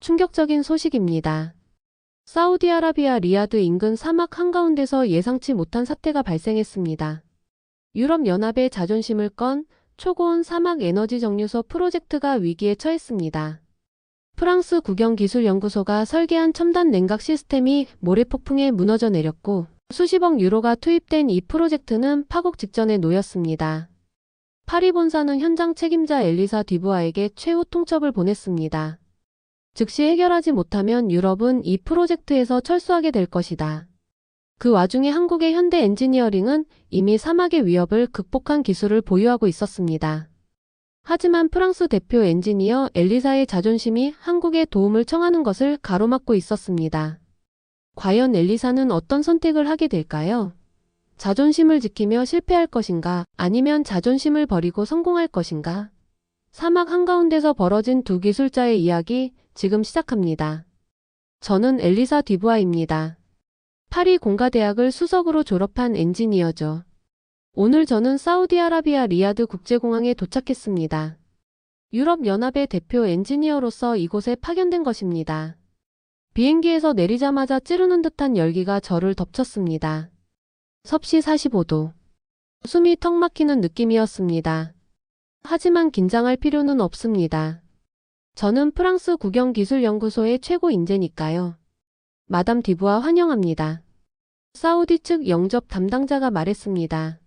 충격적인 소식입니다. 사우디아라비아 리야드 인근 사막 한가운데서 예상치 못한 사태가 발생했습니다. 유럽연합의 자존심을 건 초고온 사막 에너지 정류소 프로젝트가 위기에 처했습니다. 프랑스 국영기술연구소가 설계한 첨단 냉각 시스템이 모래폭풍에 무너져 내렸고 수십억 유로가 투입된 이 프로젝트는 파국 직전에 놓였습니다. 파리 본사는 현장 책임자 엘리사 뒤부아에게 최후 통첩을 보냈습니다. 즉시 해결하지 못하면 유럽은 이 프로젝트에서 철수하게 될 것이다. 그 와중에 한국의 현대 엔지니어링은 이미 사막의 위협을 극복한 기술을 보유하고 있었습니다. 하지만 프랑스 대표 엔지니어 엘리사의 자존심이 한국의 도움을 청하는 것을 가로막고 있었습니다. 과연 엘리사는 어떤 선택을 하게 될까요? 자존심을 지키며 실패할 것인가, 아니면 자존심을 버리고 성공할 것인가? 사막 한가운데서 벌어진 두 기술자의 이야기 지금 시작합니다. 저는 엘리사 뒤부아입니다. 파리 공가대학을 수석으로 졸업한 엔지니어죠. 오늘 저는 사우디아라비아 리야드 국제공항에 도착했습니다. 유럽연합의 대표 엔지니어로서 이곳에 파견된 것입니다. 비행기에서 내리자마자 찌르는 듯한 열기가 저를 덮쳤습니다. 섭씨 45도. 숨이 턱 막히는 느낌이었습니다. 하지만 긴장할 필요는 없습니다. 저는 프랑스 국영기술연구소의 최고 인재니까요. 마담 디부아 환영합니다. 사우디 측 영접 담당자가 말했습니다.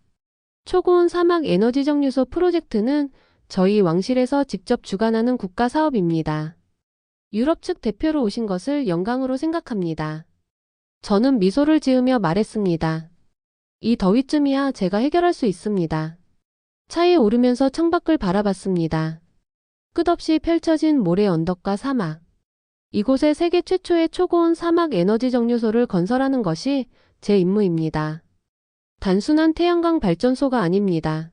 초고온 사막 에너지 정류소 프로젝트는 저희 왕실에서 직접 주관하는 국가 사업입니다. 유럽 측 대표로 오신 것을 영광으로 생각합니다. 저는 미소를 지으며 말했습니다. 이 더위쯤이야 제가 해결할 수 있습니다. 차에 오르면서 창밖을 바라봤습니다. 끝없이 펼쳐진 모래 언덕과 사막. 이곳에 세계 최초의 초고온 사막 에너지 정류소를 건설하는 것이 제 임무입니다. 단순한 태양광 발전소가 아닙니다.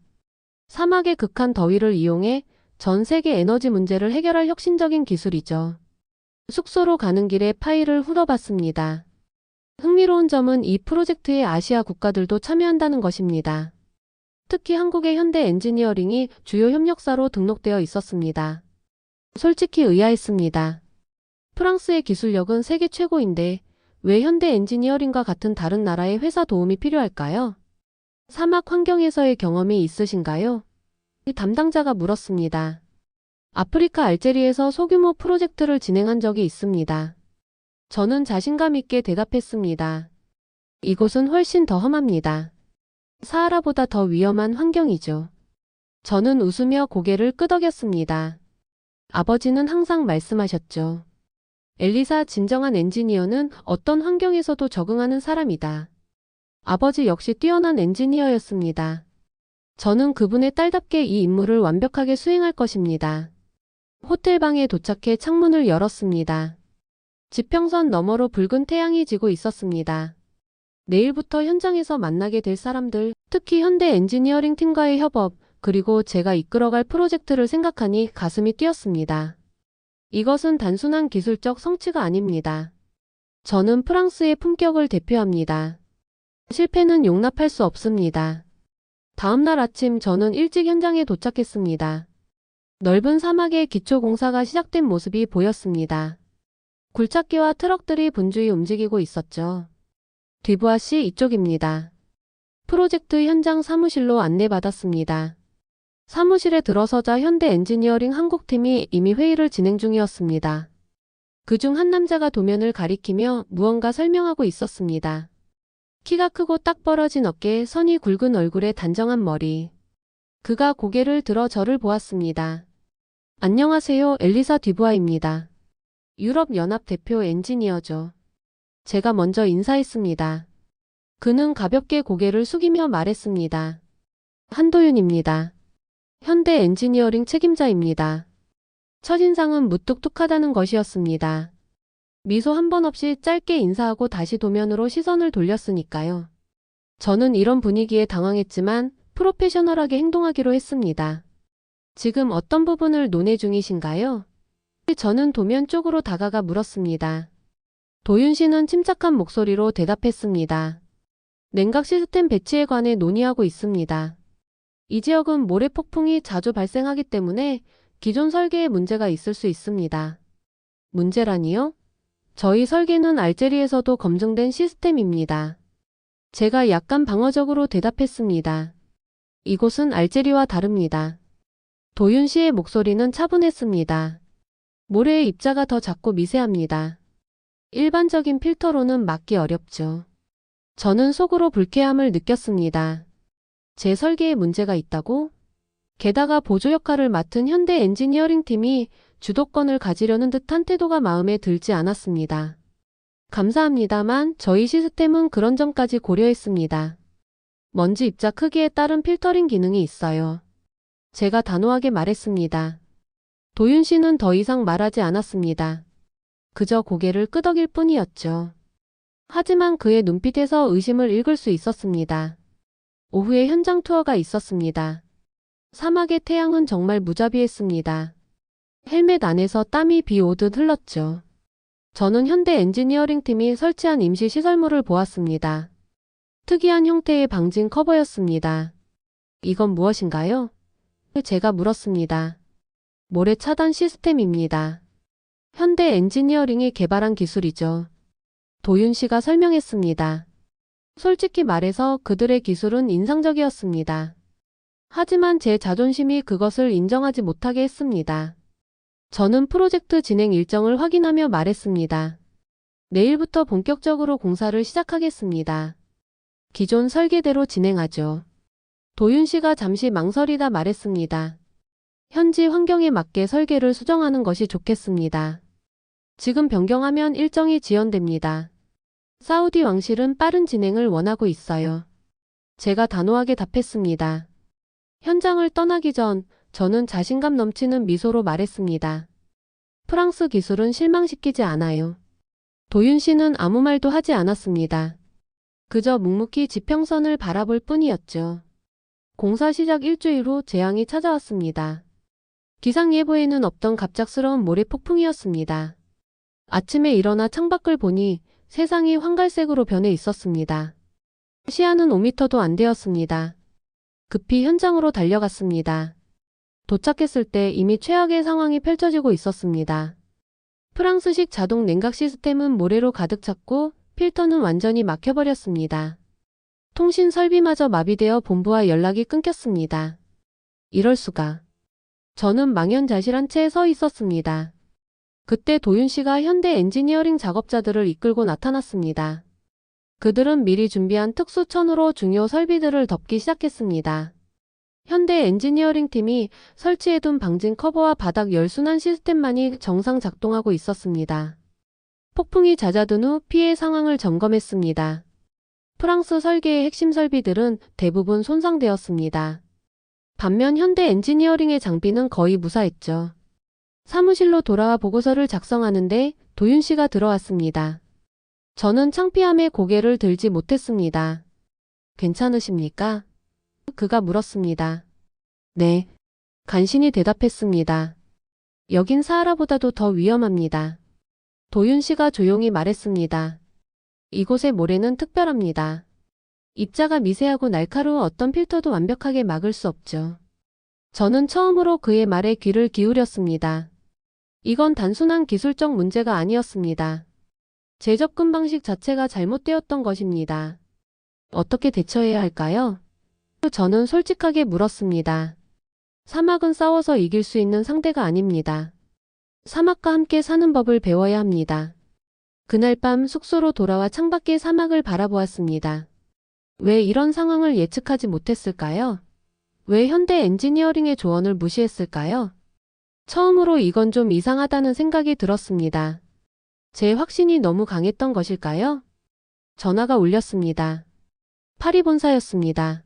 사막의 극한 더위를 이용해 전 세계 에너지 문제를 해결할 혁신적인 기술이죠. 숙소로 가는 길에 파일을 훑어봤습니다. 흥미로운 점은 이 프로젝트에 아시아 국가들도 참여한다는 것입니다. 특히 한국의 현대 엔지니어링이 주요 협력사로 등록되어 있었습니다. 솔직히 의아했습니다. 프랑스의 기술력은 세계 최고인데 왜 현대 엔지니어링과 같은 다른 나라의 회사 도움이 필요할까요? 사막 환경에서의 경험이 있으신가요? 담당자가 물었습니다. 아프리카 알제리에서 소규모 프로젝트를 진행한 적이 있습니다. 저는 자신감 있게 대답했습니다. 이곳은 훨씬 더 험합니다. 사하라보다 더 위험한 환경이죠. 저는 웃으며 고개를 끄덕였습니다. 아버지는 항상 말씀하셨죠. 엘리사, 진정한 엔지니어는 어떤 환경에서도 적응하는 사람이다. 아버지 역시 뛰어난 엔지니어였습니다. 저는 그분의 딸답게 이 임무를 완벽하게 수행할 것입니다. 호텔방에 도착해 창문을 열었습니다. 지평선 너머로 붉은 태양이 지고 있었습니다. 내일부터 현장에서 만나게 될 사람들, 특히 현대 엔지니어링 팀과의 협업, 그리고 제가 이끌어갈 프로젝트를 생각하니 가슴이 뛰었습니다. 이것은 단순한 기술적 성취가 아닙니다. 저는 프랑스의 품격을 대표합니다. 실패는 용납할 수 없습니다. 다음 날 아침 저는 일찍 현장에 도착했습니다. 넓은 사막에 기초 공사가 시작된 모습이 보였습니다. 굴착기와 트럭들이 분주히 움직이고 있었죠. 뒤부아 씨, 이쪽입니다. 프로젝트 현장 사무실로 안내받았습니다. 사무실에 들어서자 현대 엔지니어링 한국팀이 이미 회의를 진행 중이었습니다. 그중 한 남자가 도면을 가리키며 무언가 설명하고 있었습니다. 키가 크고 딱 벌어진 어깨, 선이 굵은 얼굴에 단정한 머리. 그가 고개를 들어 저를 보았습니다. 안녕하세요, 엘리사 뒤부아입니다. 유럽연합 대표 엔지니어죠. 제가 먼저 인사했습니다. 그는 가볍게 고개를 숙이며 말했습니다. 한도윤입니다. 현대 엔지니어링 책임자입니다. 첫인상은 무뚝뚝하다는 것이었습니다. 미소 한 번 없이 짧게 인사하고 다시 도면으로 시선을 돌렸으니까요. 저는 이런 분위기에 당황했지만 프로페셔널하게 행동하기로 했습니다. 지금 어떤 부분을 논의 중이신가요? 저는 도면 쪽으로 다가가 물었습니다. 도윤 씨는 침착한 목소리로 대답했습니다. 냉각 시스템 배치에 관해 논의하고 있습니다. 이 지역은 모래 폭풍이 자주 발생하기 때문에 기존 설계에 문제가 있을 수 있습니다. 문제라니요? 저희 설계는 알제리에서도 검증된 시스템입니다. 제가 약간 방어적으로 대답했습니다. 이곳은 알제리와 다릅니다. 도윤 씨의 목소리는 차분했습니다. 모래의 입자가 더 작고 미세합니다. 일반적인 필터로는 막기 어렵죠. 저는 속으로 불쾌함을 느꼈습니다. 제 설계에 문제가 있다고? 게다가 보조 역할을 맡은 현대 엔지니어링 팀이 주도권을 가지려는 듯한 태도가 마음에 들지 않았습니다. 감사합니다만 저희 시스템은 그런 점까지 고려했습니다. 먼지 입자 크기에 따른 필터링 기능이 있어요. 제가 단호하게 말했습니다. 도윤 씨는 더 이상 말하지 않았습니다. 그저 고개를 끄덕일 뿐이었죠. 하지만 그의 눈빛에서 의심을 읽을 수 있었습니다. 오후에 현장 투어가 있었습니다. 사막의 태양은 정말 무자비했습니다. 헬멧 안에서 땀이 비 오듯 흘렀죠. 저는 현대 엔지니어링 팀이 설치한 임시 시설물을 보았습니다. 특이한 형태의 방진 커버였습니다. 이건 무엇인가요? 제가 물었습니다. 모래 차단 시스템입니다. 현대 엔지니어링이 개발한 기술이죠. 도윤 씨가 설명했습니다. 솔직히 말해서 그들의 기술은 인상적이었습니다. 하지만 제 자존심이 그것을 인정하지 못하게 했습니다. 저는 프로젝트 진행 일정을 확인하며 말했습니다. 내일부터 본격적으로 공사를 시작하겠습니다. 기존 설계대로 진행하죠. 도윤 씨가 잠시 망설이다 말했습니다. 현지 환경에 맞게 설계를 수정하는 것이 좋겠습니다. 지금 변경하면 일정이 지연됩니다. 사우디 왕실은 빠른 진행을 원하고 있어요. 제가 단호하게 답했습니다. 현장을 떠나기 전 저는 자신감 넘치는 미소로 말했습니다. 프랑스 기술은 실망시키지 않아요. 도윤 씨는 아무 말도 하지 않았습니다. 그저 묵묵히 지평선을 바라볼 뿐이었죠. 공사 시작 일주일 후 재앙이 찾아왔습니다. 기상예보에는 없던 갑작스러운 모래 폭풍이었습니다. 아침에 일어나 창밖을 보니 세상이 황갈색으로 변해 있었습니다. 시야는 5미터도 안 되었습니다. 급히 현장으로 달려갔습니다. 도착했을 때 이미 최악의 상황이 펼쳐지고 있었습니다. 프랑스식 자동 냉각 시스템은 모래로 가득 찼고 필터는 완전히 막혀버렸습니다. 통신 설비마저 마비되어 본부와 연락이 끊겼습니다. 이럴 수가. 저는 망연자실한 채 서 있었습니다. 그때 도윤 씨가 현대 엔지니어링 작업자들을 이끌고 나타났습니다. 그들은 미리 준비한 특수 천으로 중요 설비들을 덮기 시작했습니다. 현대 엔지니어링 팀이 설치해둔 방진 커버와 바닥 열순환 시스템만이 정상 작동하고 있었습니다. 폭풍이 잦아든 후 피해 상황을 점검했습니다. 프랑스 설계의 핵심 설비들은 대부분 손상되었습니다. 반면 현대 엔지니어링의 장비는 거의 무사했죠. 사무실로 돌아와 보고서를 작성하는데 도윤 씨가 들어왔습니다. 저는 창피함에 고개를 들지 못했습니다. 괜찮으십니까? 그가 물었습니다. 네. 간신히 대답했습니다. 여긴 사하라보다도 더 위험합니다. 도윤 씨가 조용히 말했습니다. 이곳의 모래는 특별합니다. 입자가 미세하고 날카로워 어떤 필터도 완벽하게 막을 수 없죠. 저는 처음으로 그의 말에 귀를 기울였습니다. 이건 단순한 기술적 문제가 아니었습니다. 재접근 방식 자체가 잘못되었던 것입니다. 어떻게 대처해야 할까요? 저는 솔직하게 물었습니다. 사막은 싸워서 이길 수 있는 상대가 아닙니다. 사막과 함께 사는 법을 배워야 합니다. 그날 밤 숙소로 돌아와 창밖의 사막을 바라보았습니다. 왜 이런 상황을 예측하지 못했을까요? 왜 현대 엔지니어링의 조언을 무시했을까요? 처음으로 이건 좀 이상하다는 생각이 들었습니다. 제 확신이 너무 강했던 것일까요? 전화가 울렸습니다. 파리 본사였습니다.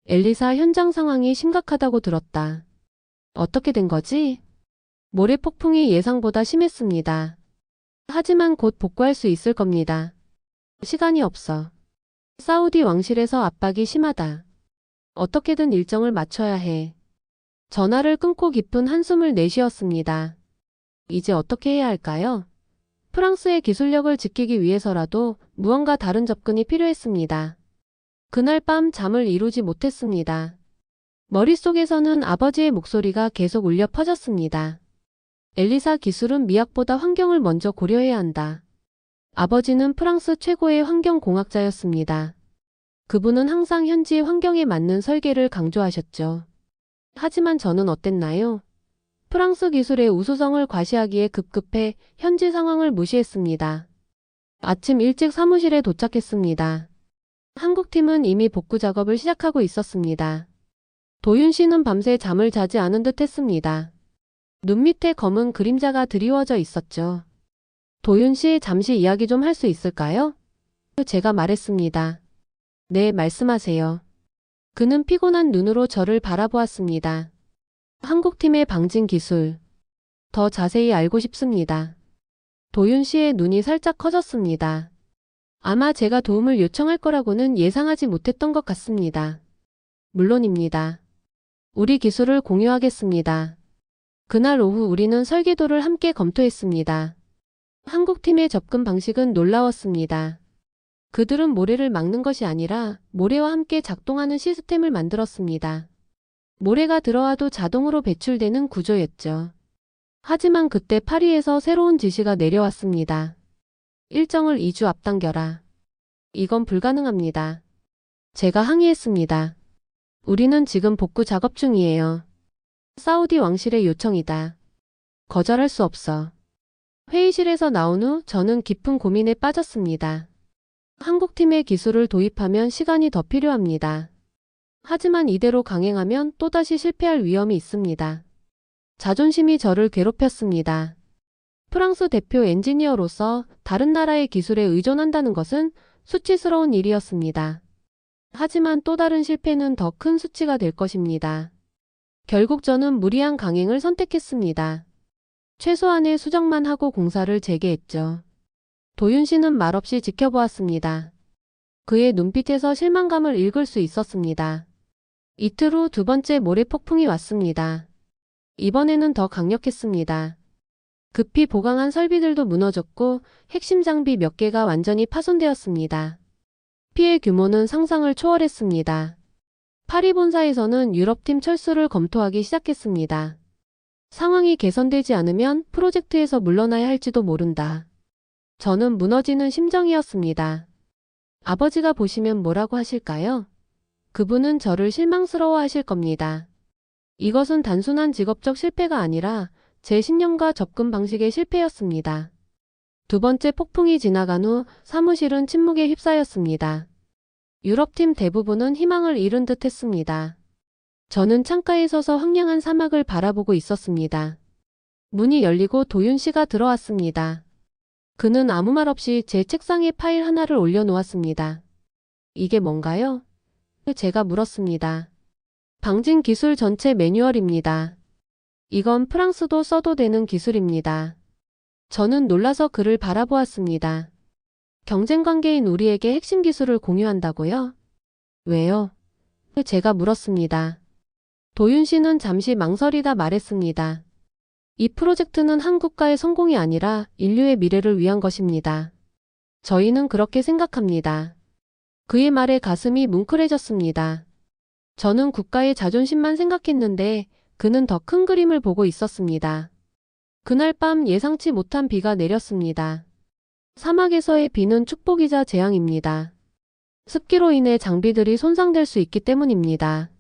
엘리사, 현장 상황이 심각하다고 들었다. 어떻게 된 거지? 모래 폭풍이 예상보다 심했습니다. 하지만 곧 복구할 수 있을 겁니다. 시간이 없어. 사우디 왕실에서 압박이 심하다. 어떻게든 일정을 맞춰야 해. 전화를 끊고 깊은 한숨을 내쉬었습니다. 이제 어떻게 해야 할까요? 프랑스의 기술력을 지키기 위해서라도 무언가 다른 접근이 필요했습니다. 그날 밤 잠을 이루지 못했습니다. 머릿속에서는 아버지의 목소리가 계속 울려 퍼졌습니다. 엘리사 기술은 미학보다 환경을 먼저 고려해야 한다. 아버지는 프랑스 최고의 환경공학자였습니다. 그분은 항상 현지 환경에 맞는 설계를 강조하셨죠. 하지만 저는 어땠나요? 프랑스 기술의 우수성을 과시하기에 급급해 현지 상황을 무시했습니다. 아침 일찍 사무실에 도착했습니다. 한국팀은 이미 복구 작업을 시작하고 있었습니다. 도윤 씨는 밤새 잠을 자지 않은 듯 했습니다. 눈 밑에 검은 그림자가 드리워져 있었죠. 도윤 씨, 잠시 이야기 좀 할 수 있을까요? 제가 말했습니다. 네, 말씀하세요. 그는 피곤한 눈으로 저를 바라보았습니다. 한국팀의 방진 기술. 더 자세히 알고 싶습니다. 도윤 씨의 눈이 살짝 커졌습니다. 아마 제가 도움을 요청할 거라고는 예상하지 못했던 것 같습니다. 물론입니다. 우리 기술을 공유하겠습니다. 그날 오후 우리는 설계도를 함께 검토했습니다. 한국팀의 접근 방식은 놀라웠습니다. 그들은 모래를 막는 것이 아니라 모래와 함께 작동하는 시스템을 만들었습니다. 모래가 들어와도 자동으로 배출되는 구조였죠. 하지만 그때 파리에서 새로운 지시가 내려왔습니다. 일정을 2주 앞당겨라. 이건 불가능합니다. 제가 항의했습니다. 우리는 지금 복구 작업 중이에요. 사우디 왕실의 요청이다. 거절할 수 없어. 회의실에서 나온 후 저는 깊은 고민에 빠졌습니다. 한국팀의 기술을 도입하면 시간이 더 필요합니다. 하지만 이대로 강행하면 또다시 실패할 위험이 있습니다. 자존심이 저를 괴롭혔습니다. 프랑스 대표 엔지니어로서 다른 나라의 기술에 의존한다는 것은 수치스러운 일이었습니다. 하지만 또 다른 실패는 더 큰 수치가 될 것입니다. 결국 저는 무리한 강행을 선택했습니다. 최소한의 수정만 하고 공사를 재개했죠. 도윤 씨는 말없이 지켜보았습니다. 그의 눈빛에서 실망감을 읽을 수 있었습니다. 이틀 후 두 번째 모래 폭풍이 왔습니다. 이번에는 더 강력했습니다. 급히 보강한 설비들도 무너졌고 핵심 장비 몇 개가 완전히 파손되었습니다. 피해 규모는 상상을 초월했습니다. 파리 본사에서는 유럽팀 철수를 검토하기 시작했습니다. 상황이 개선되지 않으면 프로젝트에서 물러나야 할지도 모른다. 저는 무너지는 심정이었습니다. 아버지가 보시면 뭐라고 하실까요? 그분은 저를 실망스러워 하실 겁니다. 이것은 단순한 직업적 실패가 아니라 제 신념과 접근 방식의 실패였습니다. 두 번째 폭풍이 지나간 후 사무실은 침묵에 휩싸였습니다. 유럽팀 대부분은 희망을 잃은 듯 했습니다. 저는 창가에 서서 황량한 사막을 바라보고 있었습니다. 문이 열리고 도윤 씨가 들어왔습니다. 그는 아무 말 없이 제 책상에 파일 하나를 올려놓았습니다. 이게 뭔가요? 제가 물었습니다. 방진 기술 전체 매뉴얼입니다. 이건 프랑스도 써도 되는 기술입니다. 저는 놀라서 그를 바라보았습니다. 경쟁 관계인 우리에게 핵심 기술을 공유한다고요? 왜요? 제가 물었습니다. 도윤 씨는 잠시 망설이다 말했습니다. 이 프로젝트는 한 국가의 성공이 아니라 인류의 미래를 위한 것입니다. 저희는 그렇게 생각합니다. 그의 말에 가슴이 뭉클해졌습니다. 저는 국가의 자존심만 생각했는데 그는 더 큰 그림을 보고 있었습니다. 그날 밤 예상치 못한 비가 내렸습니다. 사막에서의 비는 축복이자 재앙입니다. 습기로 인해 장비들이 손상될 수 있기 때문입니다.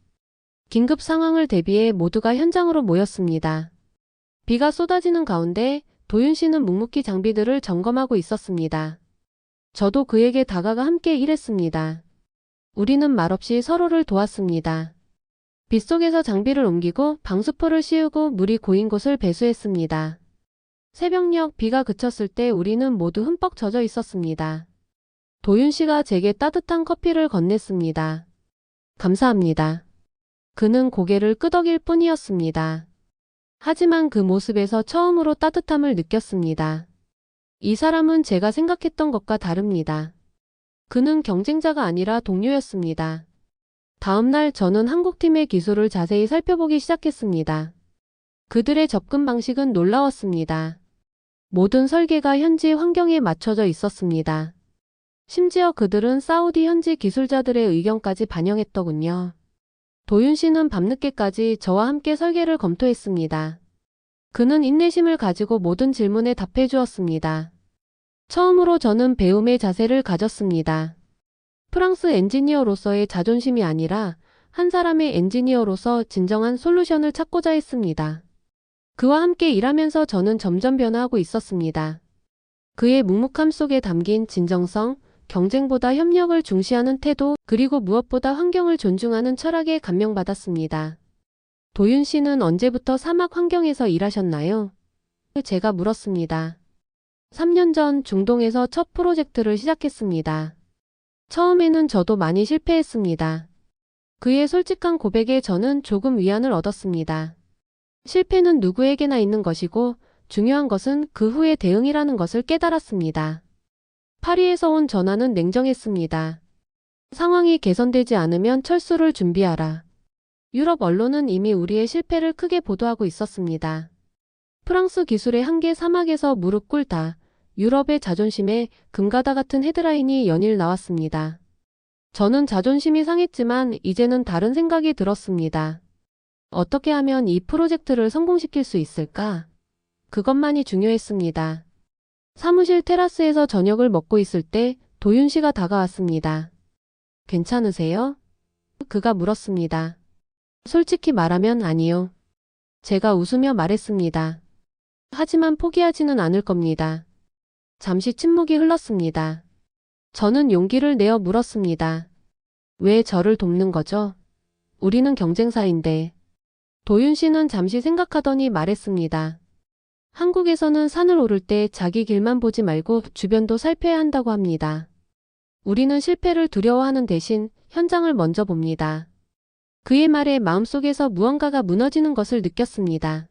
긴급 상황을 대비해 모두가 현장으로 모였습니다. 비가 쏟아지는 가운데 도윤 씨는 묵묵히 장비들을 점검하고 있었습니다. 저도 그에게 다가가 함께 일했습니다. 우리는 말없이 서로를 도왔습니다. 빗속에서 장비를 옮기고 방수포를 씌우고 물이 고인 곳을 배수했습니다. 새벽녘 비가 그쳤을 때 우리는 모두 흠뻑 젖어 있었습니다. 도윤 씨가 제게 따뜻한 커피를 건넸습니다. 감사합니다. 그는 고개를 끄덕일 뿐이었습니다. 하지만 그 모습에서 처음으로 따뜻함을 느꼈습니다. 이 사람은 제가 생각했던 것과 다릅니다. 그는 경쟁자가 아니라 동료였습니다. 다음 날 저는 한국팀의 기술을 자세히 살펴보기 시작했습니다. 그들의 접근 방식은 놀라웠습니다. 모든 설계가 현지 환경에 맞춰져 있었습니다. 심지어 그들은 사우디 현지 기술자들의 의견까지 반영했더군요. 도윤 씨는 밤늦게까지 저와 함께 설계를 검토했습니다. 그는 인내심을 가지고 모든 질문에 답해 주었습니다. 처음으로 저는 배움의 자세를 가졌습니다. 프랑스 엔지니어로서의 자존심이 아니라 한 사람의 엔지니어로서 진정한 솔루션을 찾고자 했습니다. 그와 함께 일하면서 저는 점점 변화하고 있었습니다. 그의 묵묵함 속에 담긴 진정성, 경쟁보다 협력을 중시하는 태도, 그리고 무엇보다 환경을 존중하는 철학에 감명받았습니다. 도윤 씨는 언제부터 사막 환경에서 일하셨나요? 제가 물었습니다. 3년 전 중동에서 첫 프로젝트를 시작했습니다. 처음에는 저도 많이 실패했습니다. 그의 솔직한 고백에 저는 조금 위안을 얻었습니다. 실패는 누구에게나 있는 것이고 중요한 것은 그 후의 대응이라는 것을 깨달았습니다. 파리에서 온 전화는 냉정했습니다. 상황이 개선되지 않으면 철수를 준비하라. 유럽 언론은 이미 우리의 실패를 크게 보도하고 있었습니다. 프랑스 기술의 한계 사막에서 무릎 꿇다. 유럽의 자존심에 금가다 같은 헤드라인이 연일 나왔습니다. 저는 자존심이 상했지만 이제는 다른 생각이 들었습니다. 어떻게 하면 이 프로젝트를 성공시킬 수 있을까? 그것만이 중요했습니다. 사무실 테라스에서 저녁을 먹고 있을 때 도윤 씨가 다가왔습니다. 괜찮으세요? 그가 물었습니다. 솔직히 말하면 아니요. 제가 웃으며 말했습니다. 하지만 포기하지는 않을 겁니다. 잠시 침묵이 흘렀습니다. 저는 용기를 내어 물었습니다. 왜 저를 돕는 거죠? 우리는 경쟁사인데. 도윤 씨는 잠시 생각하더니 말했습니다. 한국에서는 산을 오를 때 자기 길만 보지 말고 주변도 살펴야 한다고 합니다. 우리는 실패를 두려워하는 대신 현장을 먼저 봅니다. 그의 말에 마음속에서 무언가가 무너지는 것을 느꼈습니다.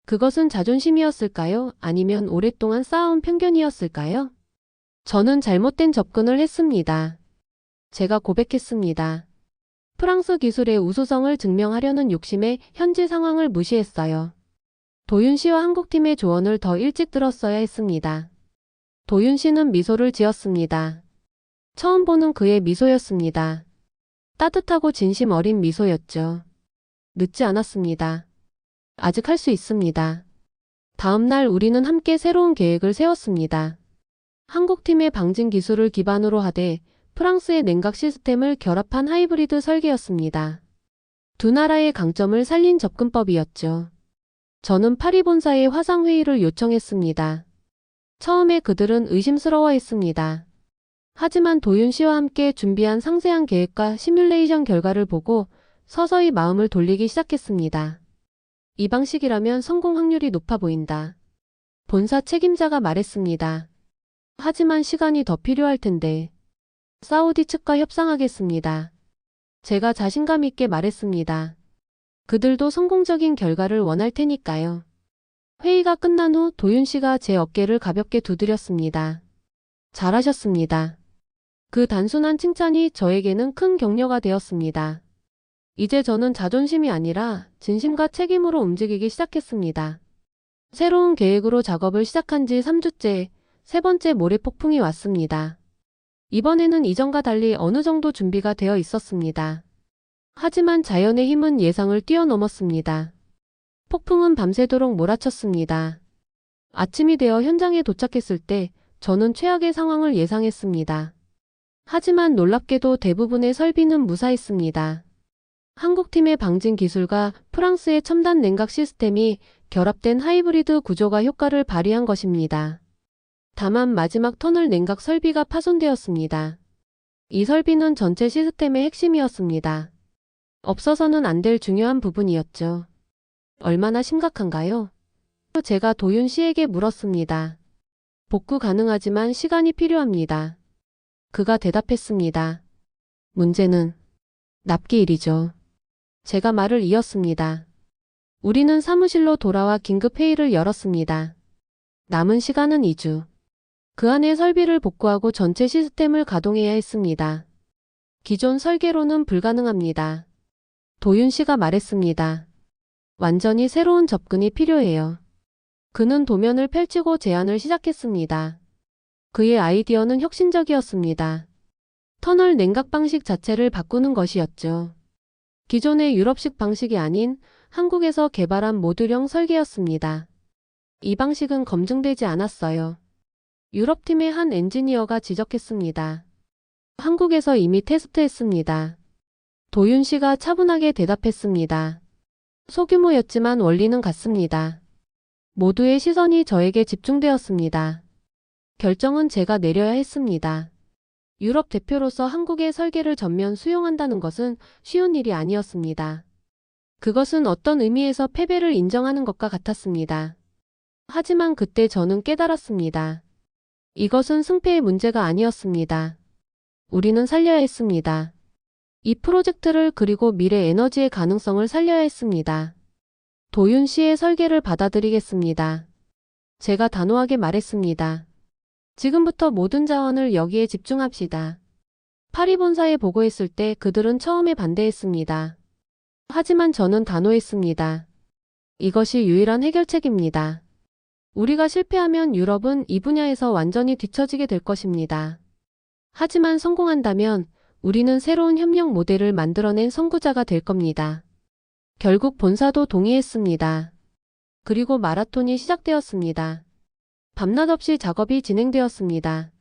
그것은 자존심이었을까요? 아니면 오랫동안 쌓아온 편견이었을까요? 저는 잘못된 접근을 했습니다. 제가 고백했습니다. 프랑스 기술의 우수성을 증명하려는 욕심에 현지 상황을 무시했어요. 도윤 씨와 한국팀의 조언을 더 일찍 들었어야 했습니다. 도윤 씨는 미소를 지었습니다. 처음 보는 그의 미소였습니다. 따뜻하고 진심 어린 미소였죠. 늦지 않았습니다. 아직 할 수 있습니다. 다음 날 우리는 함께 새로운 계획을 세웠습니다. 한국팀의 방진 기술을 기반으로 하되 프랑스의 냉각 시스템을 결합한 하이브리드 설계였습니다. 두 나라의 강점을 살린 접근법이었죠. 저는 파리 본사에 화상회의를 요청했습니다. 처음에 그들은 의심스러워했습니다. 하지만 도윤 씨와 함께 준비한 상세한 계획과 시뮬레이션 결과를 보고 서서히 마음을 돌리기 시작했습니다. 이 방식이라면 성공 확률이 높아 보인다. 본사 책임자가 말했습니다. 하지만 시간이 더 필요할 텐데. 사우디 측과 협상하겠습니다. 제가 자신감 있게 말했습니다. 그들도 성공적인 결과를 원할 테니까요. 회의가 끝난 후 도윤 씨가 제 어깨를 가볍게 두드렸습니다. 잘하셨습니다. 그 단순한 칭찬이 저에게는 큰 격려가 되었습니다. 이제 저는 자존심이 아니라 진심과 책임으로 움직이기 시작했습니다. 새로운 계획으로 작업을 시작한 지 3주째, 세 번째 모래 폭풍이 왔습니다. 이번에는 이전과 달리 어느 정도 준비가 되어 있었습니다. 하지만 자연의 힘은 예상을 뛰어넘었습니다. 폭풍은 밤새도록 몰아쳤습니다. 아침이 되어 현장에 도착했을 때 저는 최악의 상황을 예상했습니다. 하지만 놀랍게도 대부분의 설비는 무사했습니다. 한국팀의 방진 기술과 프랑스의 첨단 냉각 시스템이 결합된 하이브리드 구조가 효과를 발휘한 것입니다. 다만 마지막 터널 냉각 설비가 파손되었습니다. 이 설비는 전체 시스템의 핵심이었습니다. 없어서는 안 될 중요한 부분이었죠. 얼마나 심각한가요? 제가 도윤 씨에게 물었습니다. 복구 가능하지만 시간이 필요합니다. 그가 대답했습니다. 문제는 납기일이죠. 제가 말을 이었습니다. 우리는 사무실로 돌아와 긴급 회의를 열었습니다. 남은 시간은 2주. 그 안에 설비를 복구하고 전체 시스템을 가동해야 했습니다. 기존 설계로는 불가능합니다. 도윤 씨가 말했습니다. 완전히 새로운 접근이 필요해요. 그는 도면을 펼치고 제안을 시작했습니다. 그의 아이디어는 혁신적이었습니다. 터널 냉각 방식 자체를 바꾸는 것이었죠. 기존의 유럽식 방식이 아닌 한국에서 개발한 모듈형 설계였습니다. 이 방식은 검증되지 않았어요. 유럽팀의 한 엔지니어가 지적했습니다. 한국에서 이미 테스트했습니다. 도윤 씨가 차분하게 대답했습니다. 소규모였지만 원리는 같습니다. 모두의 시선이 저에게 집중되었습니다. 결정은 제가 내려야 했습니다. 유럽 대표로서 한국의 설계를 전면 수용한다는 것은 쉬운 일이 아니었습니다. 그것은 어떤 의미에서 패배를 인정하는 것과 같았습니다. 하지만 그때 저는 깨달았습니다. 이것은 승패의 문제가 아니었습니다. 우리는 살려야 했습니다. 이 프로젝트를 그리고 미래 에너지의 가능성을 살려야 했습니다. 도윤 씨의 설계를 받아들이겠습니다. 제가 단호하게 말했습니다. 지금부터 모든 자원을 여기에 집중합시다. 파리 본사에 보고했을 때 그들은 처음에 반대했습니다. 하지만 저는 단호했습니다. 이것이 유일한 해결책입니다. 우리가 실패하면 유럽은 이 분야에서 완전히 뒤처지게 될 것입니다. 하지만 성공한다면 우리는 새로운 협력 모델을 만들어낸 선구자가 될 겁니다. 결국 본사도 동의했습니다. 그리고 마라톤이 시작되었습니다. 밤낮 없이 작업이 진행되었습니다.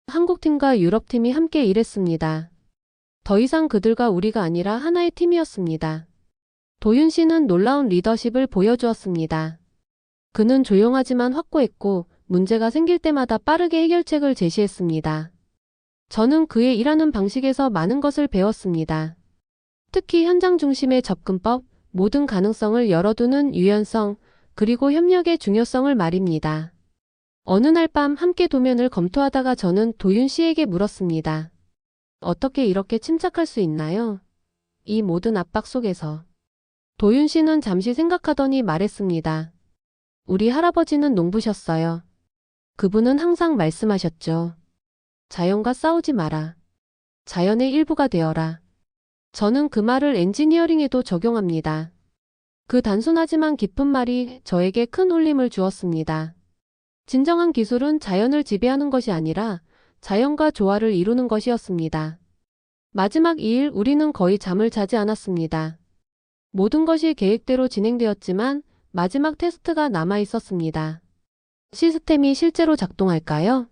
한국팀과 유럽팀이 함께 일했습니다. 더 이상 그들과 우리가 아니라 하나의 팀이었습니다. 도윤 씨는 놀라운 리더십을 보여주었습니다. 그는 조용하지만 확고했고 문제가 생길 때마다 빠르게 해결책을 제시했습니다. 저는 그의 일하는 방식에서 많은 것을 배웠습니다. 특히 현장 중심의 접근법, 모든 가능성을 열어두는 유연성, 그리고 협력의 중요성을 말입니다. 어느 날 밤 함께 도면을 검토하다가 저는 도윤 씨에게 물었습니다. 어떻게 이렇게 침착할 수 있나요? 이 모든 압박 속에서. 도윤 씨는 잠시 생각하더니 말했습니다. 우리 할아버지는 농부셨어요. 그분은 항상 말씀하셨죠. 자연과 싸우지 마라. 자연의 일부가 되어라. 저는 그 말을 엔지니어링에도 적용합니다. 그 단순하지만 깊은 말이 저에게 큰 울림을 주었습니다. 진정한 기술은 자연을 지배하는 것이 아니라 자연과 조화를 이루는 것이었습니다. 마지막 2일 우리는 거의 잠을 자지 않았습니다. 모든 것이 계획대로 진행되었지만 마지막 테스트가 남아 있었습니다. 시스템이 실제로 작동할까요?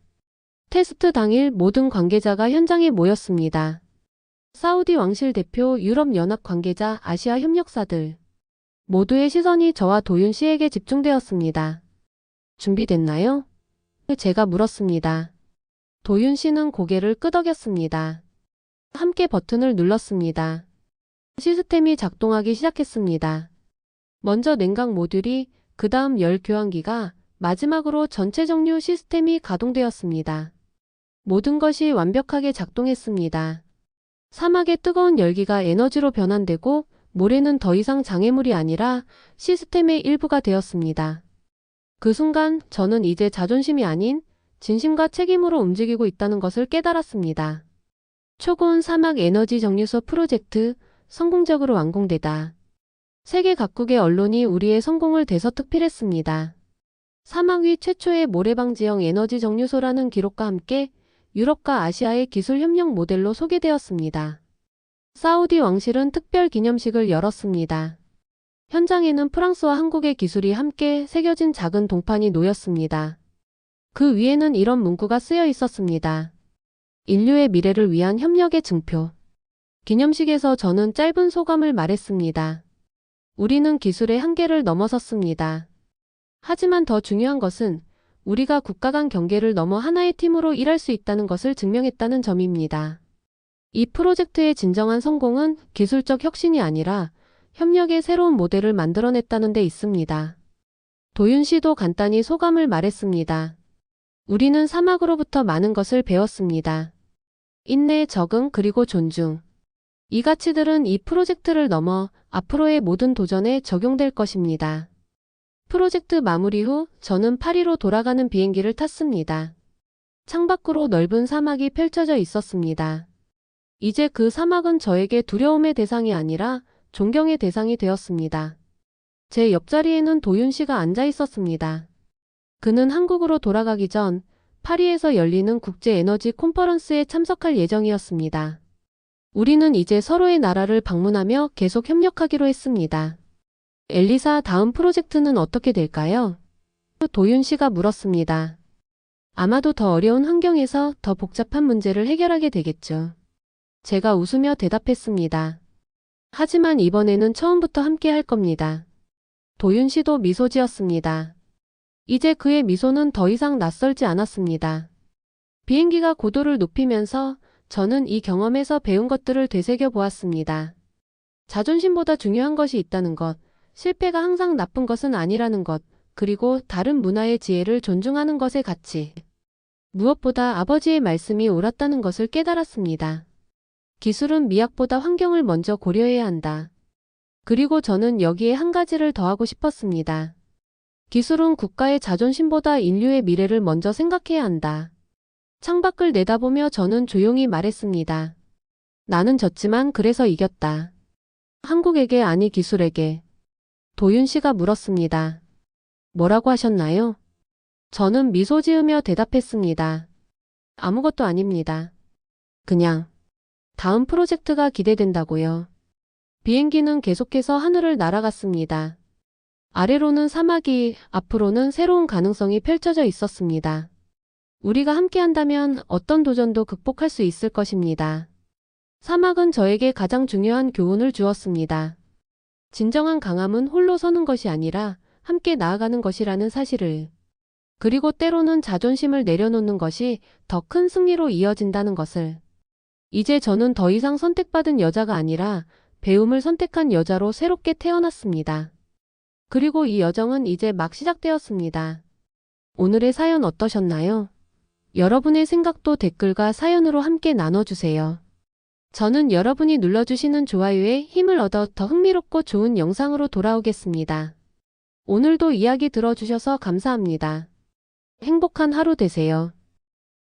테스트 당일 모든 관계자가 현장에 모였습니다. 사우디 왕실 대표, 유럽연합 관계자, 아시아 협력사들. 모두의 시선이 저와 도윤 씨에게 집중되었습니다. 준비됐나요? 제가 물었습니다. 도윤 씨는 고개를 끄덕였습니다. 함께 버튼을 눌렀습니다. 시스템이 작동하기 시작했습니다. 먼저 냉각 모듈이, 그 다음 열 교환기가, 마지막으로 전체 정류 시스템이 가동되었습니다. 모든 것이 완벽하게 작동했습니다. 사막의 뜨거운 열기가 에너지로 변환되고 모래는 더 이상 장애물이 아니라 시스템의 일부가 되었습니다. 그 순간 저는 이제 자존심이 아닌 진심과 책임으로 움직이고 있다는 것을 깨달았습니다. 초고온 사막 에너지 정류소 프로젝트 성공적으로 완공되다. 세계 각국의 언론이 우리의 성공을 대서특필했습니다. 사막 위 최초의 모래방지형 에너지 정류소라는 기록과 함께 유럽과 아시아의 기술 협력 모델로 소개되었습니다. 사우디 왕실은 특별 기념식을 열었습니다. 현장에는 프랑스와 한국의 기술이 함께 새겨진 작은 동판이 놓였습니다. 그 위에는 이런 문구가 쓰여 있었습니다. 인류의 미래를 위한 협력의 증표. 기념식에서 저는 짧은 소감을 말했습니다. 우리는 기술의 한계를 넘어섰습니다. 하지만 더 중요한 것은 우리가 국가 간 경계를 넘어 하나의 팀으로 일할 수 있다는 것을 증명했다는 점입니다. 이 프로젝트의 진정한 성공은 기술적 혁신이 아니라 협력의 새로운 모델을 만들어냈다는 데 있습니다. 도윤 씨도 간단히 소감을 말했습니다. 우리는 사막으로부터 많은 것을 배웠습니다. 인내, 적응, 그리고 존중. 이 가치들은 이 프로젝트를 넘어 앞으로의 모든 도전에 적용될 것입니다. 프로젝트 마무리 후 저는 파리로 돌아가는 비행기를 탔습니다. 창밖으로 넓은 사막이 펼쳐져 있었습니다. 이제 그 사막은 저에게 두려움의 대상이 아니라 존경의 대상이 되었습니다. 제 옆자리에는 도윤 씨가 앉아 있었습니다. 그는 한국으로 돌아가기 전 파리에서 열리는 국제 에너지 컨퍼런스에 참석할 예정이었습니다. 우리는 이제 서로의 나라를 방문하며 계속 협력하기로 했습니다. 엘리사, 다음 프로젝트는 어떻게 될까요? 도윤 씨가 물었습니다. 아마도 더 어려운 환경에서 더 복잡한 문제를 해결하게 되겠죠. 제가 웃으며 대답했습니다. 하지만 이번에는 처음부터 함께 할 겁니다. 도윤 씨도 미소 지었습니다. 이제 그의 미소는 더 이상 낯설지 않았습니다. 비행기가 고도를 높이면서 저는 이 경험에서 배운 것들을 되새겨 보았습니다. 자존심보다 중요한 것이 있다는 것, 실패가 항상 나쁜 것은 아니라는 것, 그리고 다른 문화의 지혜를 존중하는 것의 가치. 무엇보다 아버지의 말씀이 옳았다는 것을 깨달았습니다. 기술은 미학보다 환경을 먼저 고려해야 한다. 그리고 저는 여기에 한 가지를 더하고 싶었습니다. 기술은 국가의 자존심보다 인류의 미래를 먼저 생각해야 한다. 창밖을 내다보며 저는 조용히 말했습니다. 나는 졌지만 그래서 이겼다. 한국에게, 아니 기술에게. 도윤 씨가 물었습니다. 뭐라고 하셨나요? 저는 미소 지으며 대답했습니다. 아무것도 아닙니다. 그냥 다음 프로젝트가 기대된다고요. 비행기는 계속해서 하늘을 날아갔습니다. 아래로는 사막이, 앞으로는 새로운 가능성이 펼쳐져 있었습니다. 우리가 함께한다면 어떤 도전도 극복할 수 있을 것입니다. 사막은 저에게 가장 중요한 교훈을 주었습니다. 진정한 강함은 홀로 서는 것이 아니라 함께 나아가는 것이라는 사실을. 그리고 때로는 자존심을 내려놓는 것이 더 큰 승리로 이어진다는 것을. 이제 저는 더 이상 선택받은 여자가 아니라 배움을 선택한 여자로 새롭게 태어났습니다. 그리고 이 여정은 이제 막 시작되었습니다. 오늘의 사연 어떠셨나요? 여러분의 생각도 댓글과 사연으로 함께 나눠주세요. 저는 여러분이 눌러주시는 좋아요에 힘을 얻어 더 흥미롭고 좋은 영상으로 돌아오겠습니다. 오늘도 이야기 들어주셔서 감사합니다. 행복한 하루 되세요.